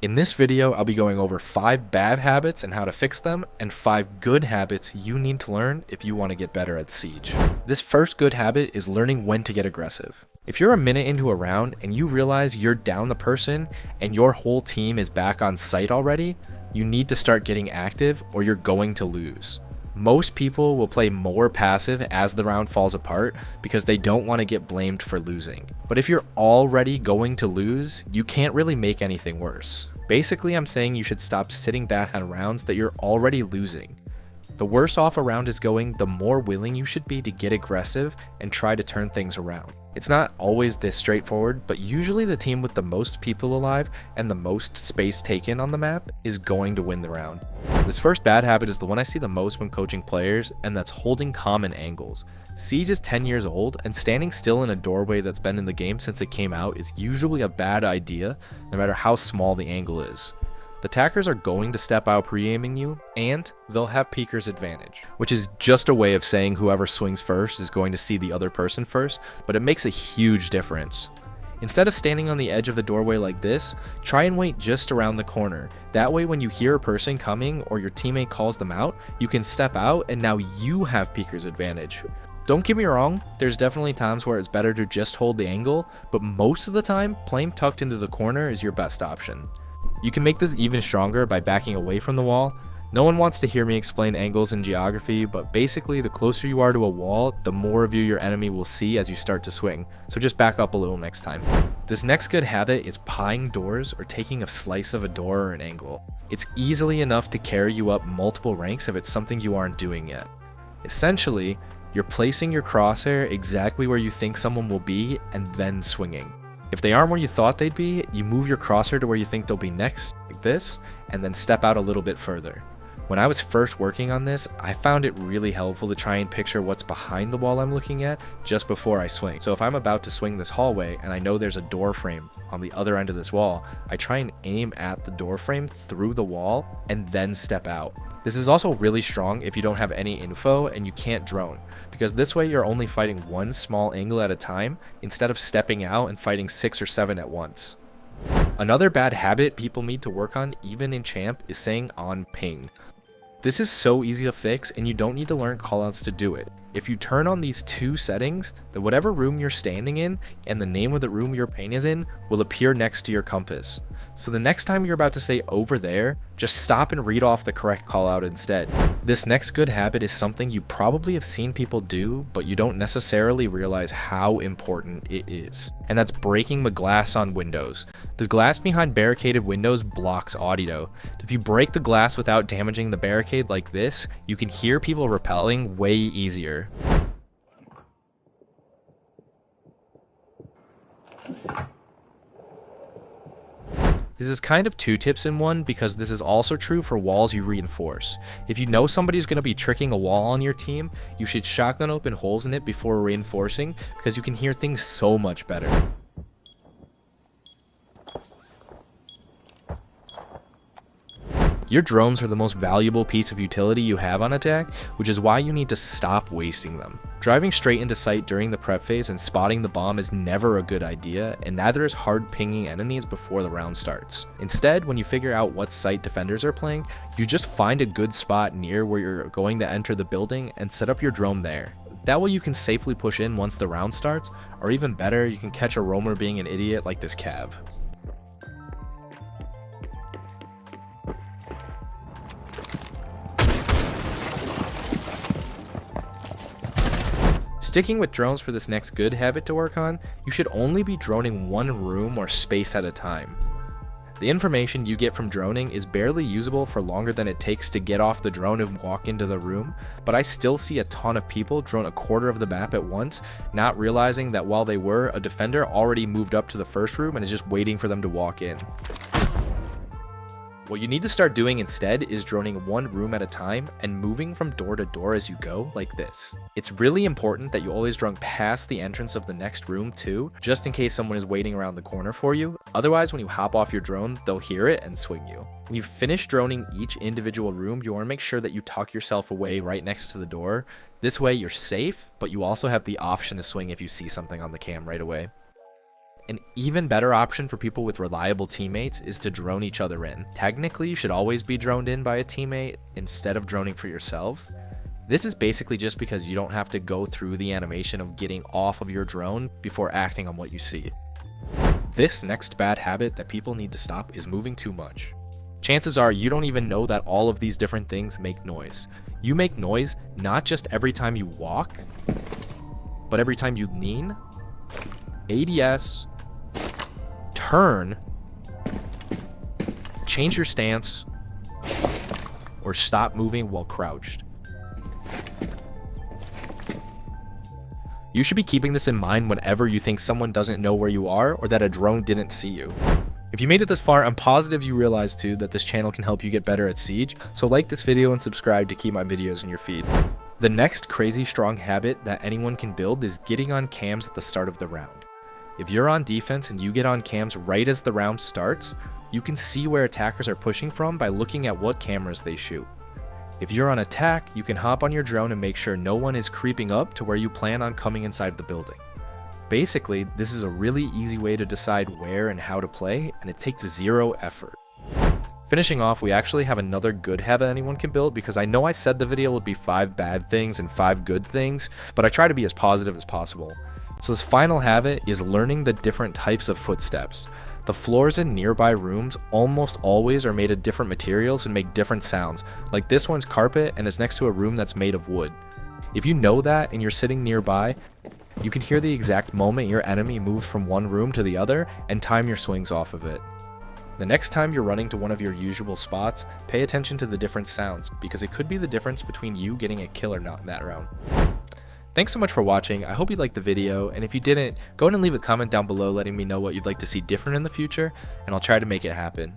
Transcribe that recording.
In this video, I'll be going over 5 bad habits and how to fix them, and 5 good habits you need to learn if you want to get better at Siege. This first good habit is learning when to get aggressive. If you're a minute into a round and you realize you're down the person and your whole team is back on site already, you need to start getting active or you're going to lose. Most people will play more passive as the round falls apart because they don't want to get blamed for losing. But if you're already going to lose, you can't really make anything worse. Basically, I'm saying you should stop sitting back on rounds that you're already losing. The worse off a round is going, the more willing you should be to get aggressive and try to turn things around. It's not always this straightforward, but usually the team with the most people alive and the most space taken on the map is going to win the round. This first bad habit is the one I see the most when coaching players, and that's holding common angles. Siege is 10 years old, and standing still in a doorway that's been in the game since it came out is usually a bad idea, no matter how small the angle is. The attackers are going to step out pre-aiming you, and they'll have peeker's advantage, which is just a way of saying whoever swings first is going to see the other person first, but it makes a huge difference. Instead of standing on the edge of the doorway like this, try and wait just around the corner. That way when you hear a person coming or your teammate calls them out, you can step out and now you have peeker's advantage. Don't get me wrong, there's definitely times where it's better to just hold the angle, but most of the time, playing tucked into the corner is your best option. You can make this even stronger by backing away from the wall. No one wants to hear me explain angles and geography, but basically the closer you are to a wall, the more of you your enemy will see as you start to swing, so just back up a little next time. This next good habit is pieing doors or taking a slice of a door or an angle. It's easily enough to carry you up multiple ranks if it's something you aren't doing yet. Essentially, you're placing your crosshair exactly where you think someone will be and then swinging. If they aren't where you thought they'd be, you move your crosshair to where you think they'll be next, like this, and then step out a little bit further. When I was first working on this, I found it really helpful to try and picture what's behind the wall I'm looking at just before I swing. So if I'm about to swing this hallway and I know there's a door frame on the other end of this wall, I try and aim at the door frame through the wall and then step out. This is also really strong if you don't have any info and you can't drone, because this way you're only fighting one small angle at a time instead of stepping out and fighting 6 or 7 at once. Another bad habit people need to work on even in champ is saying on ping. This is so easy to fix and you don't need to learn callouts to do it. If you turn on these 2 settings, then whatever room you're standing in and the name of the room your ping is in will appear next to your compass. So the next time you're about to say over there, just stop and read off the correct callout instead. This next good habit is something you probably have seen people do, but you don't necessarily realize how important it is. And that's breaking the glass on windows. The glass behind barricaded windows blocks audio. If you break the glass without damaging the barricade like this, you can hear people rappelling way easier. This is kind of 2 tips in one because this is also true for walls you reinforce. If you know somebody's going to be tricking a wall on your team, you should shotgun open holes in it before reinforcing because you can hear things so much better. Your drones are the most valuable piece of utility you have on attack, which is why you need to stop wasting them. Driving straight into sight during the prep phase and spotting the bomb is never a good idea, and neither is hard pinging enemies before the round starts. Instead, when you figure out what site defenders are playing, you just find a good spot near where you're going to enter the building and set up your drone there. That way you can safely push in once the round starts, or even better, you can catch a roamer being an idiot like this cav. Sticking with drones for this next good habit to work on, you should only be droning one room or space at a time. The information you get from droning is barely usable for longer than it takes to get off the drone and walk into the room, but I still see a ton of people drone a quarter of the map at once, not realizing that while they were, a defender already moved up to the first room and is just waiting for them to walk in. What you need to start doing instead is droning one room at a time and moving from door to door as you go, like this. It's really important that you always drone past the entrance of the next room too, just in case someone is waiting around the corner for you. Otherwise, when you hop off your drone, they'll hear it and swing you. When you've finished droning each individual room, you want to make sure that you tuck yourself away right next to the door. This way you're safe, but you also have the option to swing if you see something on the cam right away. An even better option for people with reliable teammates is to drone each other in. Technically, you should always be droned in by a teammate instead of droning for yourself. This is basically just because you don't have to go through the animation of getting off of your drone before acting on what you see. This next bad habit that people need to stop is moving too much. Chances are you don't even know that all of these different things make noise. You make noise not just every time you walk, but every time you lean, ADS, turn, change your stance, or stop moving while crouched. You should be keeping this in mind whenever you think someone doesn't know where you are or that a drone didn't see you. If you made it this far, I'm positive you realize too that this channel can help you get better at Siege, so like this video and subscribe to keep my videos in your feed. The next crazy strong habit that anyone can build is getting on cams at the start of the round. If you're on defense and you get on cams right as the round starts, you can see where attackers are pushing from by looking at what cameras they shoot. If you're on attack, you can hop on your drone and make sure no one is creeping up to where you plan on coming inside the building. Basically, this is a really easy way to decide where and how to play, and it takes zero effort. Finishing off, we actually have another good habit anyone can build, because I know I said the video would be 5 bad things and 5 good things, but I try to be as positive as possible. So this final habit is learning the different types of footsteps. The floors in nearby rooms almost always are made of different materials and make different sounds, like this one's carpet and is next to a room that's made of wood. If you know that and you're sitting nearby, you can hear the exact moment your enemy moves from one room to the other and time your swings off of it. The next time you're running to one of your usual spots, pay attention to the different sounds, because it could be the difference between you getting a kill or not in that round. Thanks so much for watching. I hope you liked the video, and if you didn't, go ahead and leave a comment down below letting me know what you'd like to see different in the future, and I'll try to make it happen.